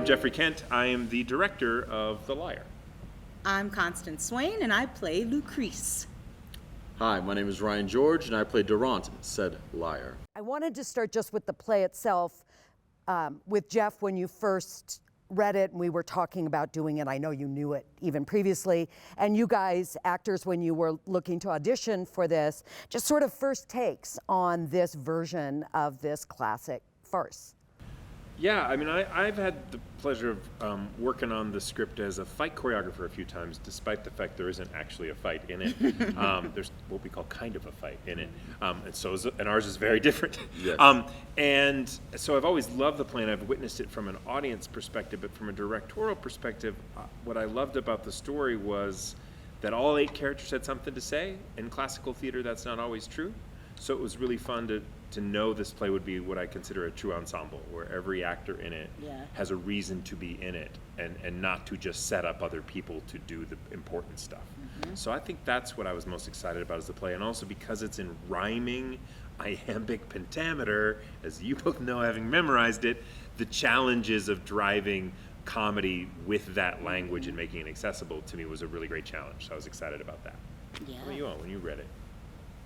I'm Jeffrey Kent. I am the director of The Liar. I'm Constance Swain, and I play Lucrece. Hi, my name is Ryan George, and I play Dorante, said Liar. I wanted to start just with the play itself. With Jeff, when you first read it and we were talking about doing it, I know you knew it even previously, and you guys, actors, when you were looking to audition for this, just sort of first takes on this version of this classic farce. Yeah, I mean, I've had the pleasure of working on the script as a fight choreographer a few times, despite the fact there isn't actually a fight in it. There's what we call kind of a fight in it, and ours is very different. Yes. And so I've always loved the play, and I've witnessed it from an audience perspective, but from a directorial perspective, what I loved about the story was that all 8 characters had something to say. In classical theater, that's not always true. So it was really fun to know this play would be what I consider a true ensemble, where every actor in it has a reason to be in it, and not to just set up other people to do the important stuff. Mm-hmm. So I think that's what I was most excited about as the play, and also because it's in rhyming iambic pentameter, as you both know having memorized it, the challenges of driving comedy with that language and making it accessible to me was a really great challenge. So I was excited about that. Yeah. How about you, when you read it?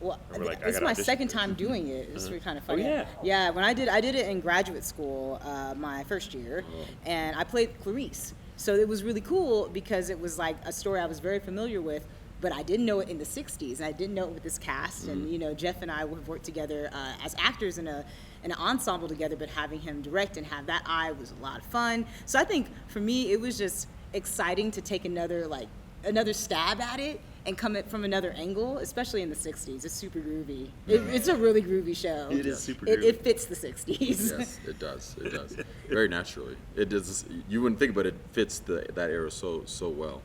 Well, it's my second time doing it. It's really kind of funny. Oh, yeah. Yeah, when I did it in graduate school, my first year, and I played Clarice. So it was really cool because it was like a story I was very familiar with, but I didn't know it in the 60s. I didn't know it with this cast, and Jeff and I have worked together as actors in an ensemble together, but having him direct and have that eye was a lot of fun. So I think for me, it was just exciting to take another stab at it and come at from another angle, especially in the 60s. It's super groovy. It's a really groovy show. It is super groovy. groovy. It fits the 60s. Yes, it does. It does. Very naturally. It does. You wouldn't think, but it fits that era so well.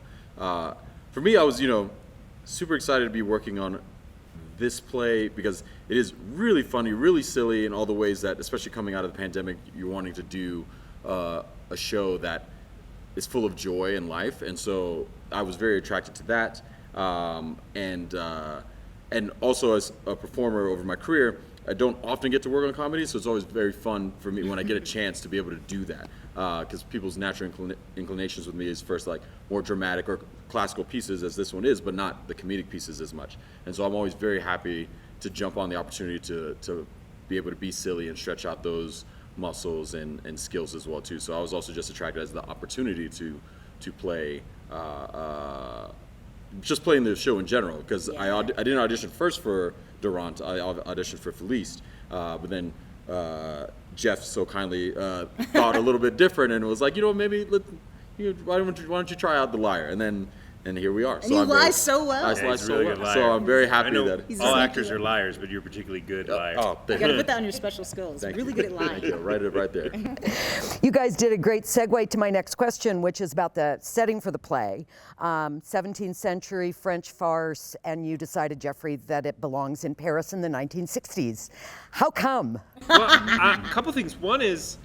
For me, I was, super excited to be working on this play because it is really funny, really silly in all the ways that, especially coming out of the pandemic, you're wanting to do a show that is full of joy and life. And so I was very attracted to that. And also as a performer over my career, I don't often get to work on comedy, so it's always very fun for me when I get a chance to be able to do that. Because people's natural inclinations with me is first like more dramatic or classical pieces, as this one is, but not the comedic pieces as much. And so I'm always very happy to jump on the opportunity to be able to be silly and stretch out those muscles and skills as well too. So I was also just attracted as the opportunity to play. Just playing the show in general, because I didn't audition first for Dorante, I auditioned for Felice, but then Jeff so kindly thought a little bit different and was like, maybe why don't you try out The Liar, and here we are. And you lie so well. I lie so well. So I'm very happy that all actors are liars, but you're a particularly good liar. You got to put that on your special skills. Thank really you. good at lying. Thank you. Right there. You guys did a great segue to my next question, which is about the setting for the play. 17th century French farce, and you decided, Jeffrey, that it belongs in Paris in the 1960s. How come? Well, a couple things. One is,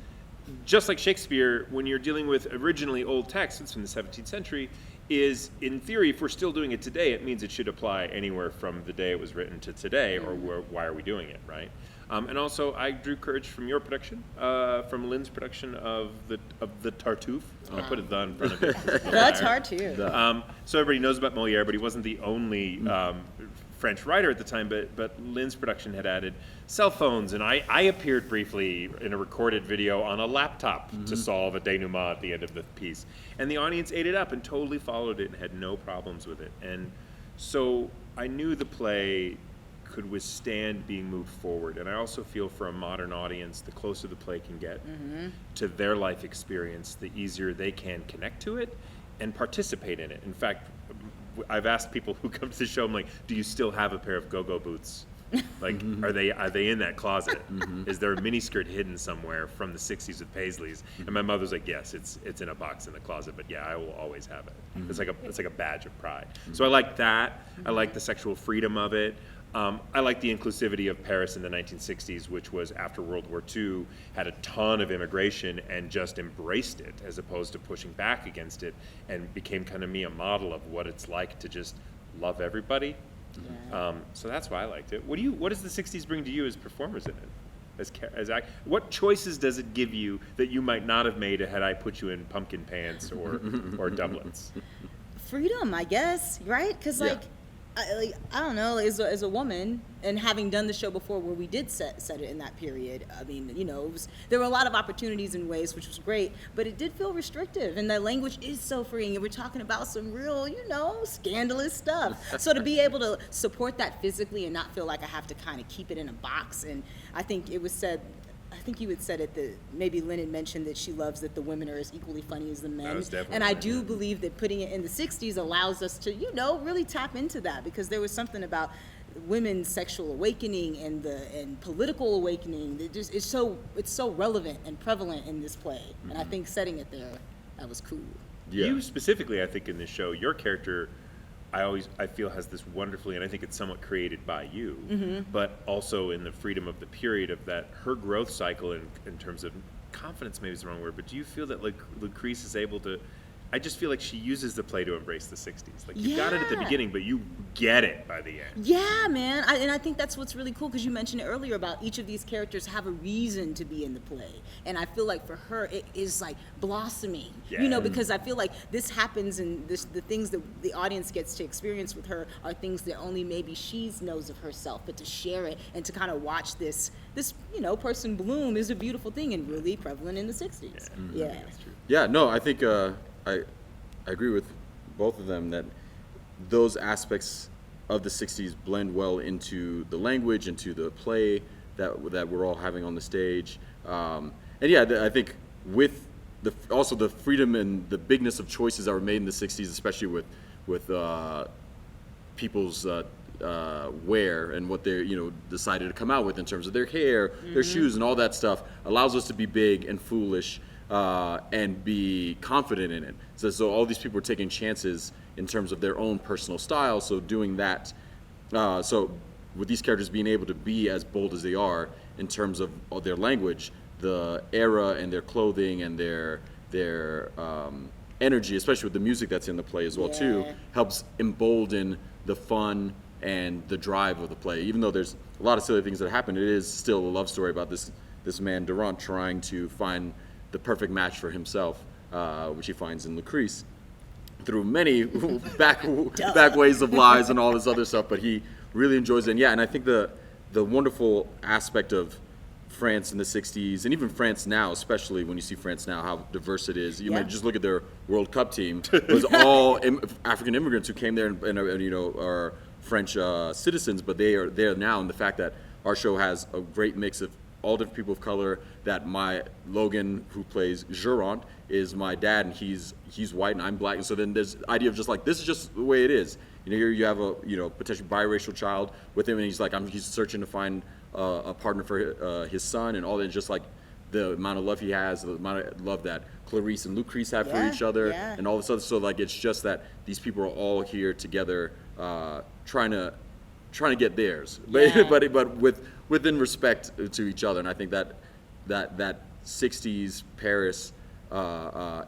just like Shakespeare, when you're dealing with originally old texts, it's from the 17th century, is, in theory, if we're still doing it today, it means it should apply anywhere from the day it was written to today, or why are we doing it, right? And also, I drew courage from your production, from Lynn's production of the Tartuffe. I put a "the" in front of it. The Tartuffe. So everybody knows about Molière, but he wasn't the only French writer at the time, but Lynn's production had added cell phones, and I appeared briefly in a recorded video on a laptop to solve a denouement at the end of the piece. And the audience ate it up and totally followed it and had no problems with it. And so I knew the play could withstand being moved forward. And I also feel for a modern audience, the closer the play can get to their life experience, the easier they can connect to it and participate in it. In fact, I've asked people who come to the show, I'm like, do you still have a pair of go-go boots? Like, are they in that closet? Is there a miniskirt hidden somewhere from the 60s with Paisleys? And my mother's like, yes, it's in a box in the closet, but yeah, I will always have it. It's like a badge of pride. So I like that. I like the sexual freedom of it. I like the inclusivity of Paris in the 1960s, which was after World War II, had a ton of immigration and just embraced it as opposed to pushing back against it, and became kind of a model of what it's like to just love everybody. So that's why I liked it. What does the 60s bring to you as performers in it? What choices does it give you that you might not have made had I put you in pumpkin pants or doublets? Freedom, I guess, right? Because I don't know, as a woman, and having done the show before where we did set it in that period, I mean, there were a lot of opportunities in ways, which was great, but it did feel restrictive, and the language is so freeing, and we're talking about some real, scandalous stuff. So to be able to support that physically and not feel like I have to kind of keep it in a box, and I think it was said, I think you had said it, that maybe Lynn had mentioned that she loves that the women are as equally funny as the men. That was definitely and I do believe that putting it in the 60s allows us to, really tap into that, because there was something about women's sexual awakening and political awakening that just it's so relevant and prevalent in this play. Mm-hmm. And I think setting it there, that was cool. Yeah. You specifically, I think, in this show, your character, I feel has this wonderfully, and I think it's somewhat created by you, Mm-hmm. but also in the freedom of the period of that, her growth cycle in terms of confidence, maybe is the wrong word, but do you feel that Lucrece is able to, I just feel like she uses the play to embrace the 60s. Like, you got it at the beginning, but you get it by the end. Yeah, man. And I think that's what's really cool, because you mentioned it earlier about each of these characters have a reason to be in the play. And I feel like for her, it is like blossoming, Yeah. Because I feel like this happens, and the things that the audience gets to experience with her are things that only maybe she knows of herself, but to share it and to kind of watch this person bloom is a beautiful thing, and really prevalent in the 60s. Yeah. That's true. Yeah, no, I think I agree with both of them that those aspects of the 60s blend well into the language, into the play that we're all having on the stage. And yeah, I think with also the freedom and the bigness of choices that were made in the 60s, especially with people's wear and what they decided to come out with in terms of their hair, their shoes, and all that stuff, allows us to be big and foolish and be confident in it. So all these people are taking chances in terms of their own personal style. So doing that, so with these characters being able to be as bold as they are in terms of their language, the era and their clothing and their energy, especially with the music that's in the play as well too, helps embolden the fun and the drive of the play. Even though there's a lot of silly things that happen, it is still a love story about this man Dorante trying to find the perfect match for himself, which he finds in Lucrece through many back ways of lies and all this other stuff, but he really enjoys it. And yeah, and I think the wonderful aspect of France in the 60s, and even France now, especially when you see France now, how diverse it is. You might just look at their World Cup team. It was all African immigrants who came there and are French citizens, but they are there now. And the fact that our show has a great mix of all different people of color, that my Logan, who plays Durante, is my dad, and he's white and I'm black. And so then there's the idea of just like, this is just the way it is. Here you have a potentially biracial child with him, and he's searching to find a partner for his son, and all that. Just like the amount of love he has, the amount of love that Clarice and Lucrece have for each other, and all this other. So like, it's just that these people are all here together, trying to get theirs, but within respect to each other. And I think that 60s Paris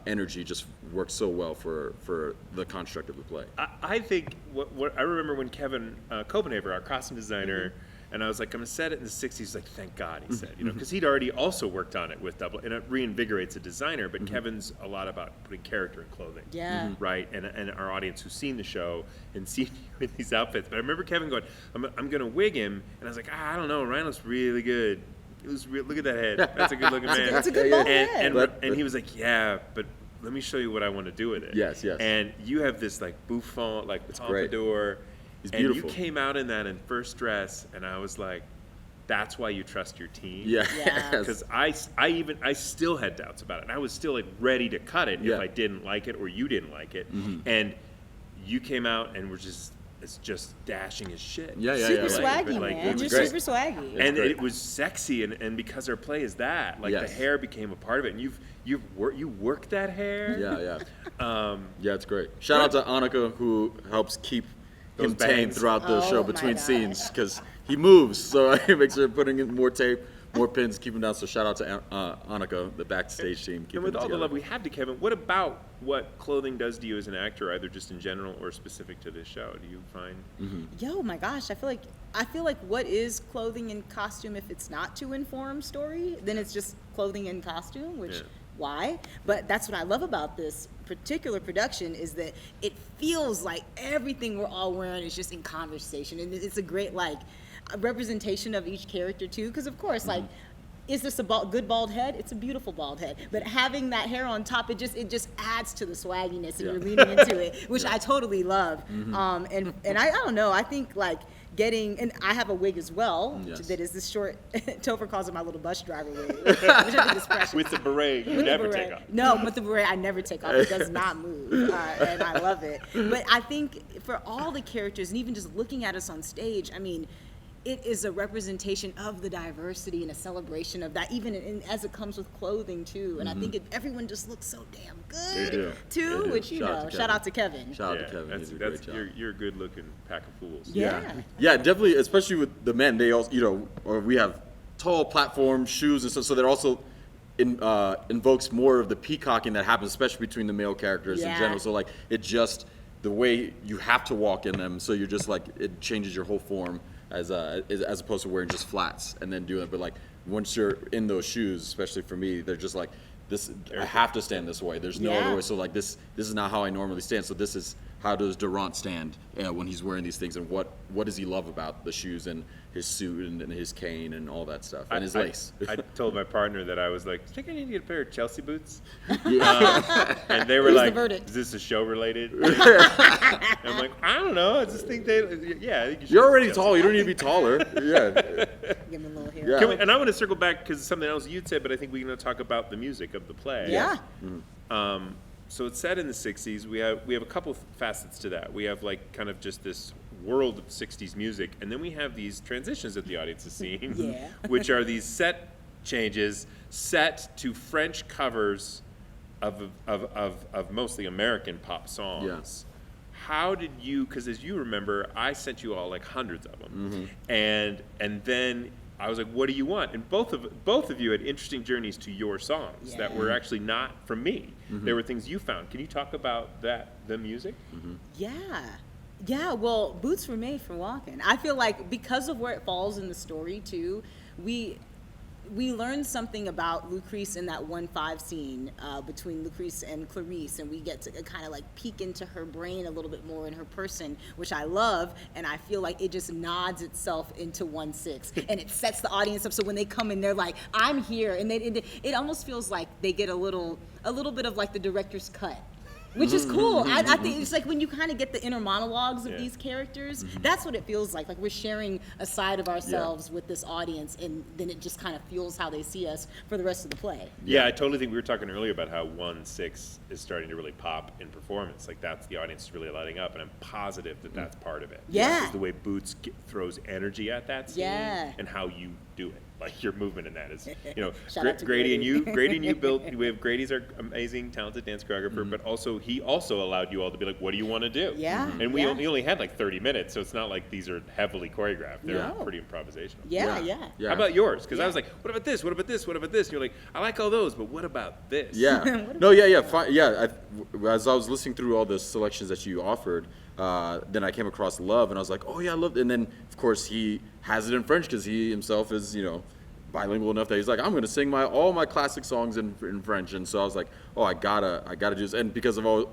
energy just works so well for the construct of the play. I think what I remember when Kevin Copenhaver, our costume designer, and I was like, I'm gonna set it in the 60s. He's like, thank God, he said, because he'd already also worked on it with Double, and it reinvigorates a designer. But Kevin's a lot about putting character in clothing, right? And our audience who's seen the show and seen you in these outfits. But I remember Kevin going, I'm gonna wig him, and I was like, I don't know, Ryan looks really good. Look at that head. That's a good looking man. That's a good bald head. And he was like, yeah, but let me show you what I want to do with it. Yes. And you have this like bouffant, like pompadour. He's beautiful. And you came out in that in first dress, and I was like, that's why you trust your team. Yeah. Because I still had doubts about it. And I was still like ready to cut it if I didn't like it or you didn't like it. And you came out and were just dashing as shit. Super swaggy, like, man. You're super swaggy. And it was sexy, and because our play is that, like the hair became a part of it, and you work that hair. Yeah, it's great. Shout out to Annika, who helps keep him tame throughout the show between scenes, because he moves, so he makes sure putting in more tape. more pins, keep them down. So shout out to Annika, the backstage team. And with all the love we have to Kevin, what about what clothing does to you as an actor, either just in general or specific to this show? Do you find? Yo, my gosh, I feel like what is clothing and costume if it's not to inform story, then it's just clothing and costume, which why? But that's what I love about this particular production is that it feels like everything we're all wearing is just in conversation, and it's a great like representation of each character too, because of course like. Is this a good bald head? It's a beautiful bald head. But having that hair on top, it just adds to the swagginess, and you're leaning into it, which I totally love. And I don't know. I think like and I have a wig as well that is this short. Topher calls it my little bus driver wig, which I think is precious. With the beret, you never take off. No, with the beret, I never take off. It does not move, and I love it. But I think for all the characters, and even just looking at us on stage, I mean. It is a representation of the diversity and a celebration of that, even as it comes with clothing too. And I think everyone just looks so damn good too, which shout out to Kevin. Shout out to Kevin. He's a great job. You're a good-looking pack of fools. Yeah, definitely. Especially with the men, they also, or we have tall platform shoes and stuff, so they're also invokes more of the peacocking that happens, especially between the male characters in general. So like it just the way you have to walk in them, so you're just like it changes your whole form. As opposed to wearing just flats and then doing it, but like once you're in those shoes, especially for me, they're just like this. I have to stand this way. There's no other way. So like this is not how I normally stand. So this is how does Dorante stand when he's wearing these things, and what does he love about the shoes and his suit and his cane and all that stuff and his lace. I told my partner that I was like, I think I need to get a pair of Chelsea boots. And they were like, is this a show related? I'm like, I don't know. I just think I think you're already tall. You don't need to be taller. Give him a little hair. Yeah. And I want to circle back because something else you'd said, but I think we're going to talk about the music of the play. Yeah. So it's set in the 60s. We have a couple facets to that. We have like kind of just this world of 60s music, and then we have these transitions that the audience is seeing, which are these set changes set to French covers of mostly American pop songs. How did you, because as you remember, I sent you all like hundreds of them, and then I was like, what do you want? And both of you had interesting journeys to your songs that were actually not from me. There were things you found. Can you talk about the music? Yeah, well, boots were made for walking. I feel like because of where it falls in the story too, we learned something about Lucrece in that 1-5 scene between Lucrece and Clarice, and we get to kind of like peek into her brain a little bit more in her person, which I love, and I feel like it just nods itself into 1-6, and it sets the audience up so when they come in, they're like, I'm here, and it almost feels like they get a little bit of like the director's cut. Which is cool. I think it's like when you kind of get the inner monologues of these characters, that's what it feels like we're sharing a side of ourselves with this audience, and then it just kind of fuels how they see us for the rest of the play. Yeah, I totally think we were talking earlier about how 1-6 is starting to really pop in performance. Like that's the audience is really lighting up, and I'm positive that that's part of it. Yeah. Is the way Boots throws energy at that scene and how you do it. Like your movement in that is, Grady and you built. We have Grady's our amazing, talented dance choreographer, but also he also allowed you all to be like, what do you want to do? Yeah. And we only had like 30 minutes, so it's not like these are heavily choreographed. They're pretty improvisational. Yeah. How about yours? Because I was like, what about this? What about this? What about this? And you're like, I like all those, but what about this? Yeah. As I was listening through all the selections that you offered, then I came across Love, and I was like, oh yeah, I love it. And then of course he has it in French because he himself is bilingual enough that he's like, I'm going to sing all my classic songs in French. And so I was like, oh, I gotta do this. And because of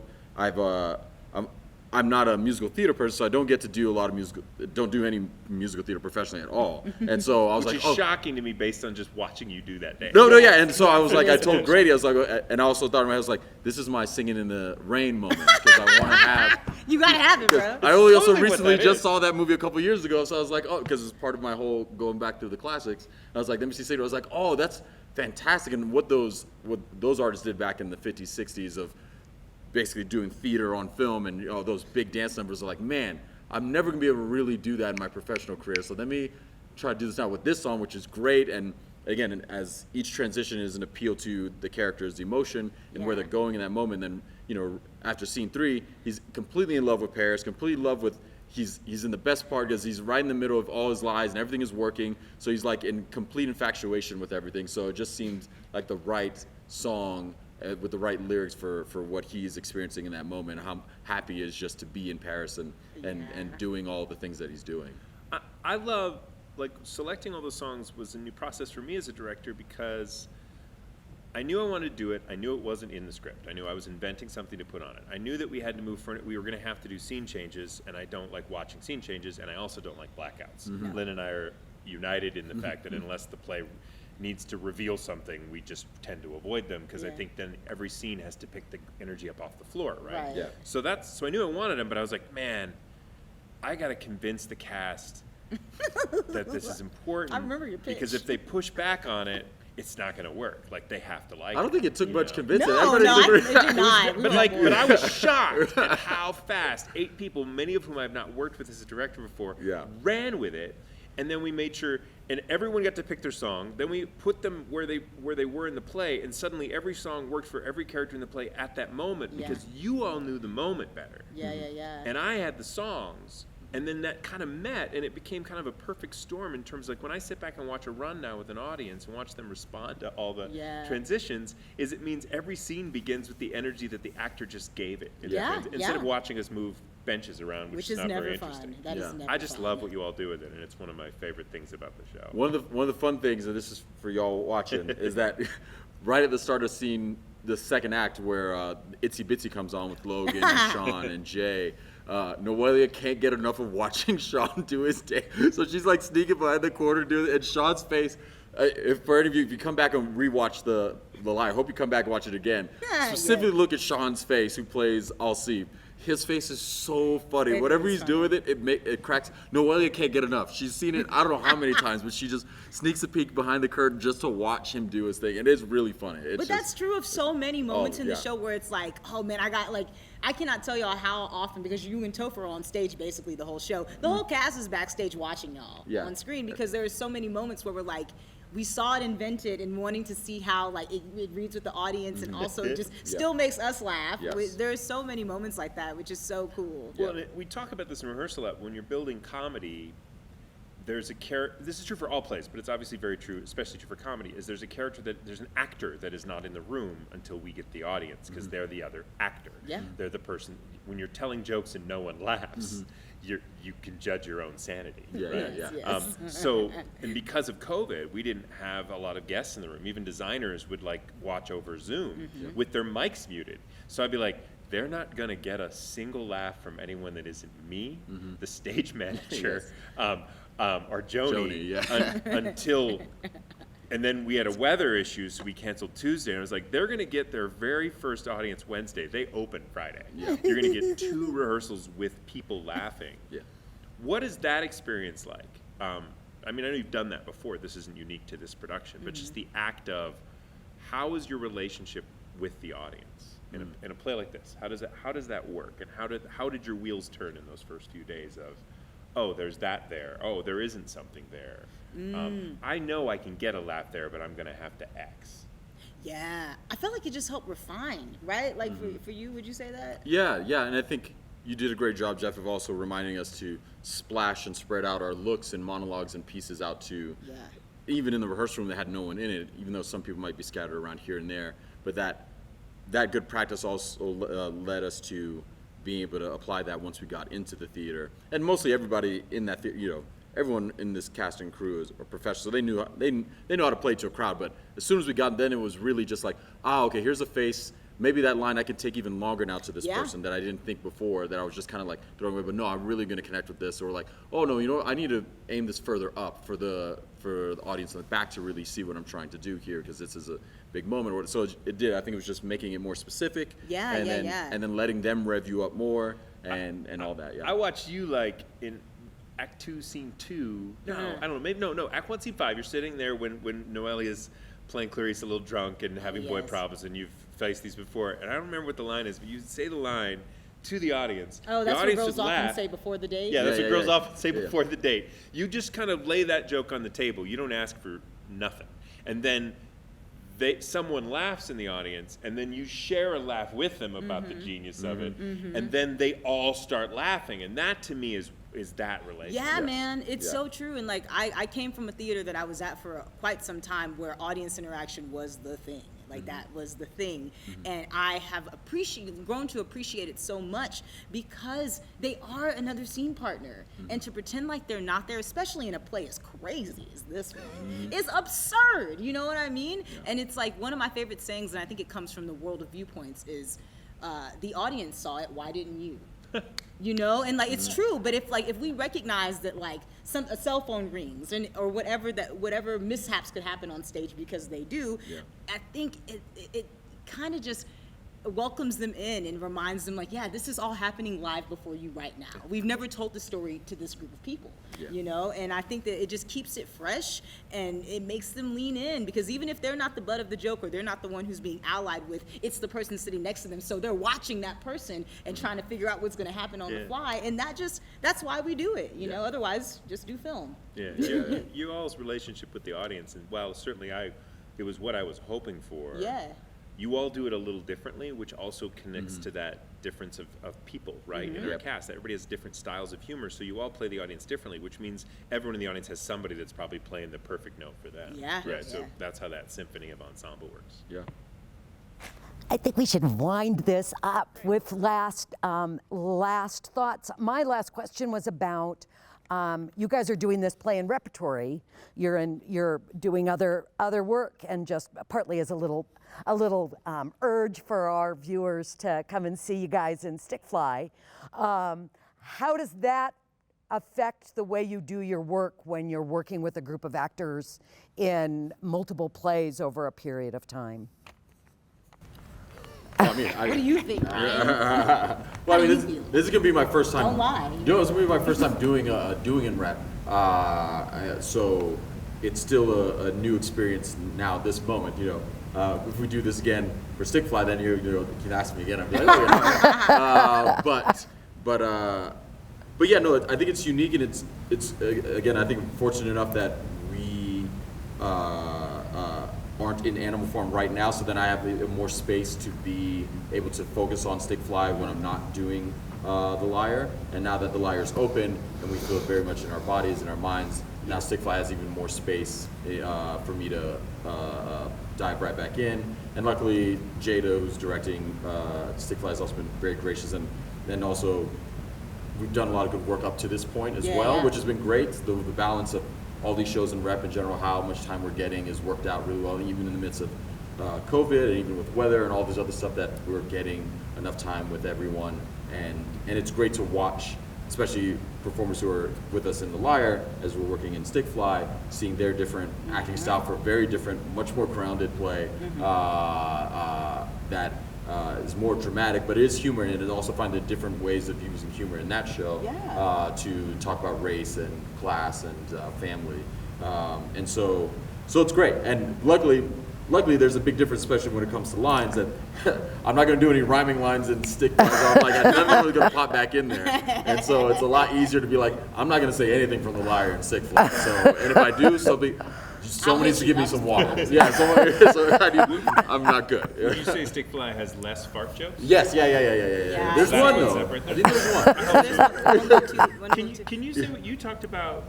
I'm not a musical theater person, so I don't get to do don't do any musical theater professionally at all. And so I was Which is shocking to me based on just watching you do that day. Yeah. And so I was like, I told Grady, I was like, and I also thought in my head, I was like, this is my singing in the rain moment because I want to have. You gotta have it, bro. I also recently just saw that movie a couple years ago, so I was like, oh, because it's part of my whole going back through the classics. I was like, let me see Seder. I was like, oh, that's fantastic. And what those artists did back in the 50s, 60s of basically doing theater on film and those big dance numbers are like, man, I'm never gonna be able to really do that in my professional career. So let me try to do this now with this song, which is great. And again, as each transition is an appeal to the character's emotion and where they're going in that moment, then after scene 3, he's completely in love with Paris, completely in love with he's in the best part because he's right in the middle of all his lies and everything is working. So he's like in complete infatuation with everything. So it just seems like the right song with the right lyrics for what he's experiencing in that moment. How happy he is just to be in Paris and doing all the things that he's doing. I love, like, selecting all those songs was a new process for me as a director because I knew I wanted to do it. I knew it wasn't in the script. I knew I was inventing something to put on it. I knew that we had to move for it. We were going to have to do scene changes, and I don't like watching scene changes, and I also don't like blackouts. Lynn and I are united in the fact that unless the play needs to reveal something, we just tend to avoid them because I think then every scene has to pick the energy up off the floor, right? Yeah. So I knew I wanted them, but I was like, man, I got to convince the cast that this is important. I remember your pitch. Because if they push back on it, it's not going to work. Like, they have to like it. I don't think it took much convincing. No, Everybody- it did not. But I was shocked at how fast 8 people, many of whom I've not worked with as a director before, ran with it. And then we made sure, and everyone got to pick their song. Then we put them where they were in the play, and suddenly every song worked for every character in the play at that moment because you all knew the moment better. Yeah. And I had the songs. And then that kind of met, and it became kind of a perfect storm in terms of, like, when I sit back and watch a run now with an audience and watch them respond to all the transitions, it means every scene begins with the energy that the actor just gave it. Instead of watching us move benches around, which is not never very fun. interesting. That is never I just fun. love what you all do with it, and it's one of my favorite things about the show. One of the fun things, and this is for y'all watching, is that right at the start of the second act where Itsy Bitsy comes on with Logan and Sean and Jay, Noelia can't get enough of watching Sean do his day. So she's like sneaking behind the corner doing it, and Sean's face, if for any of you, if you come back and rewatch the Liar, I hope you come back and watch it again. Specifically look at Sean's face, who plays Alcib. His face is so funny. Whatever he's doing with it, it cracks. Noelia can't get enough. She's seen it I don't know how many times, but she just sneaks a peek behind the curtain just to watch him do his thing. And it's really funny. But that's true of so many moments in the show where it's like, oh man, I cannot tell y'all how often, because you and Topher are on stage basically the whole show. The whole cast is backstage watching y'all on screen because there are so many moments where we're like, we saw it invented and wanting to see how like it reads with the audience and also just still makes us laugh. There's so many moments like that, which is so cool. Well, we talk about this in rehearsal a lot. When you're building comedy, there's a character. This is true for all plays, but it's obviously very true, especially true for comedy. There's an actor that is not in the room until we get the audience because they're the other actor. Yeah. They're the person. When you're telling jokes and no one laughs, you can judge your own sanity. So, and because of COVID, we didn't have a lot of guests in the room. Even designers would like watch over Zoom with their mics muted. So I'd be like, they're not going to get a single laugh from anyone that isn't me, the stage manager, or Joni, until. And then we had a weather issue, so we canceled Tuesday. And I was like, they're going to get their very first audience Wednesday. They open Friday. You're going to get 2 rehearsals with people laughing. What is that experience like? I mean, I know you've done that before. This isn't unique to this production, but just the act of how is your relationship with the audience in a play like this? How does that work? And how did your wheels turn in those first few days of, oh, there's that there. Oh, there isn't something there. I know I can get a laugh there, but I'm going to have to X. Yeah. I felt like it just helped refine, right? Like for you, would you say that? Yeah. And I think you did a great job, Jeff, of also reminding us to splash and spread out our looks and monologues and pieces out to, even in the rehearsal room that had no one in it, even though some people might be scattered around here and there. But that good practice also led us to being able to apply that once we got into the theater. And mostly everybody in that theater, everyone in this cast and crew is a professional, so they know how to play to a crowd. But as soon as we got, then it was really just like, okay, here's a face. Maybe that line I could take even longer now to this person that I didn't think before, that I was just kind of like throwing away. But no, I'm really going to connect with this. Or like, oh no, you know what? I need to aim this further up for the audience in the back to really see what I'm trying to do here, because this is a big moment. So it did. I think it was just making it more specific. And then letting them rev you up more and all that. I watched you like in Act 2, Scene 2. No, I don't know. Maybe no. Act 1, Scene 5. You're sitting there when Noelia's playing Clarice a little drunk and having boy problems, and you've faced these before. And I don't remember what the line is, but you say the line to the audience. Oh, that's what girls often say before the date? Yeah, that's what girls often say before the date. You just kind of lay that joke on the table. You don't ask for nothing. And then someone laughs in the audience, and then you share a laugh with them about the genius of it, and then they all start laughing. And that to me is is that relationship. Yeah, Yes. man, it's Yeah. so true. And like, I came from a theater that I was at for quite some time where audience interaction was the thing. Like that was the thing. And I have grown to appreciate it so much because they are another scene partner. And to pretend like they're not there, especially in a play as crazy as this one, is absurd. You know what I mean? And it's like one of my favorite sayings, and I think it comes from the world of viewpoints, is the audience saw it, why didn't you? You know, and like it's true, but if we recognize that like a cell phone rings or whatever mishaps could happen on stage because they do, I think it kind of just welcomes them in and reminds them like, yeah, this is all happening live before you right now. We've never told the story to this group of people, you know, and I think that it just keeps it fresh and it makes them lean in, because even if they're not the butt of the joke or they're not the one who's being allied with, it's the person sitting next to them. So they're watching that person and trying to figure out what's going to happen on the fly. And that's why we do it, you know, otherwise just do film. Yeah, you all's relationship with the audience, and while certainly it was what I was hoping for. Yeah. You all do it a little differently, which also connects to that difference of people, right? In our cast, everybody has different styles of humor, so you all play the audience differently, which means everyone in the audience has somebody that's probably playing the perfect note for them. Yeah. Right. So Yeah. that's how that symphony of ensemble works. Yeah. I think we should wind this up with last thoughts. My last question was about you guys are doing this play in Repertory. You're doing other work, and just partly as a little urge for our viewers to come and see you guys in Stickfly. How does that affect the way you do your work when you're working with a group of actors in multiple plays over a period of time? Well, I mean, What do you think, Ryan? well, I do you mean, feel? this is gonna be my first time. Don't lie. You know, it's gonna be my first time doing in rep. So it's still a new experience now. This moment, you know, if we do this again for Stickfly, then you can ask me again. I'll be like, oh, yeah. But yeah, no, I think it's unique, and it's again, I think I'm fortunate enough that we aren't in animal form right now, so then I have more space to be able to focus on Stickfly when I'm not doing the Liar. And now that the Liar is open and we feel it very much in our bodies and our minds, now Stickfly has even more space for me to dive right back in. And luckily, Jada, who's directing Stickfly, has also been very gracious, and also we've done a lot of good work up to this point as well, which has been great. The balance of all these shows in rep in general, how much time we're getting is worked out really well, even in the midst of COVID, and even with weather and all this other stuff, that we're getting enough time with everyone. And it's great to watch, especially performers who are with us in The Liar, as we're working in Stickfly, seeing their different acting style for a very different, much more grounded play that is more dramatic, but it is humor, and it also finds different ways of using humor in that show to talk about race and class and family, and so it's great. And luckily there's a big difference, especially when it comes to lines, that I'm not going to do any rhyming lines and stick lines. I'm like, I'm never really going to pop back in there, and so it's a lot easier to be like, I'm not going to say anything from The Liar and Stickfly. So, and if I do, someone needs to give me some water. Yeah, I'm not good. Would you say Stickfly has less fart jokes? Yes, yeah. There's That's one one though. separate. I think there's one. Can you say what you talked about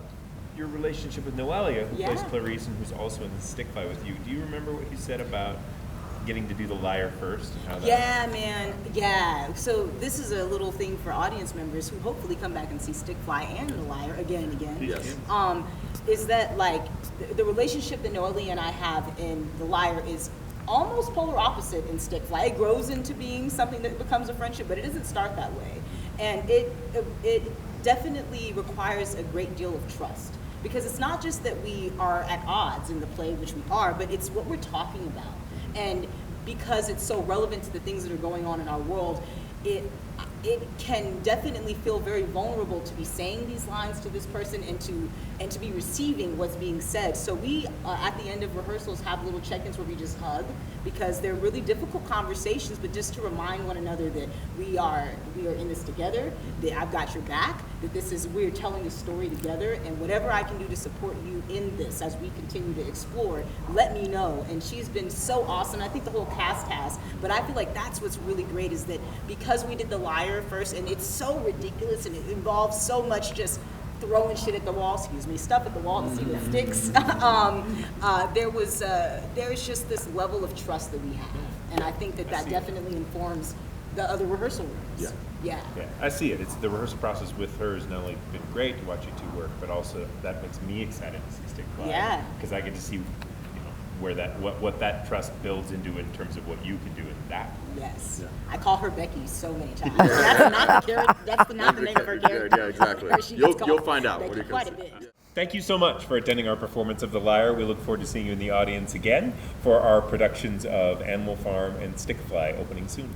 your relationship with Noelia, who plays Yeah. Clarice and who's also in the Stickfly with you? Do you remember what you said about getting to do The Liar first and how that? Yeah, man. Yeah. So this is a little thing for audience members who hopefully come back and see Stickfly and The Liar again and again. Yes. Is that like the relationship that Noelia and I have in The Liar is almost polar opposite in Stickfly. It grows into being something that becomes a friendship, but it doesn't start that way. And it definitely requires a great deal of trust, because it's not just that we are at odds in the play, which we are, but it's what we're talking about. And because it's so relevant to the things that are going on in our world, it can definitely feel very vulnerable to be saying these lines to this person and to be receiving what's being said. So we, at the end of rehearsals, have little check-ins where we just hug, because they're really difficult conversations, but just to remind one another that we are in this together, that I've got your back, that we're telling the story together, and whatever I can do to support you in this as we continue to explore, let me know. And she's been so awesome. I think the whole cast has, but I feel like that's what's really great is that because we did The Liar first, and it's so ridiculous and it involves so much just throwing shit at the wall, stuff at the wall to see what sticks. There's just this level of trust that we have, and I think that definitely informs the other rehearsal rooms. Yeah. I see it. It's the rehearsal process with her has not only been great to watch you two work, but also that makes me excited to see Stick Fly. Yeah. Because I get to see, where what that trust builds into in terms of what you can do in that. Yes. Yeah. I call her Becky so many times. That's not the character. That's not the name of her character. Yeah, exactly. You'll find out when it comes quite a bit. Thank you so much for attending our performance of The Liar. We look forward to seeing you in the audience again for our productions of Animal Farm and Stick Fly opening soon.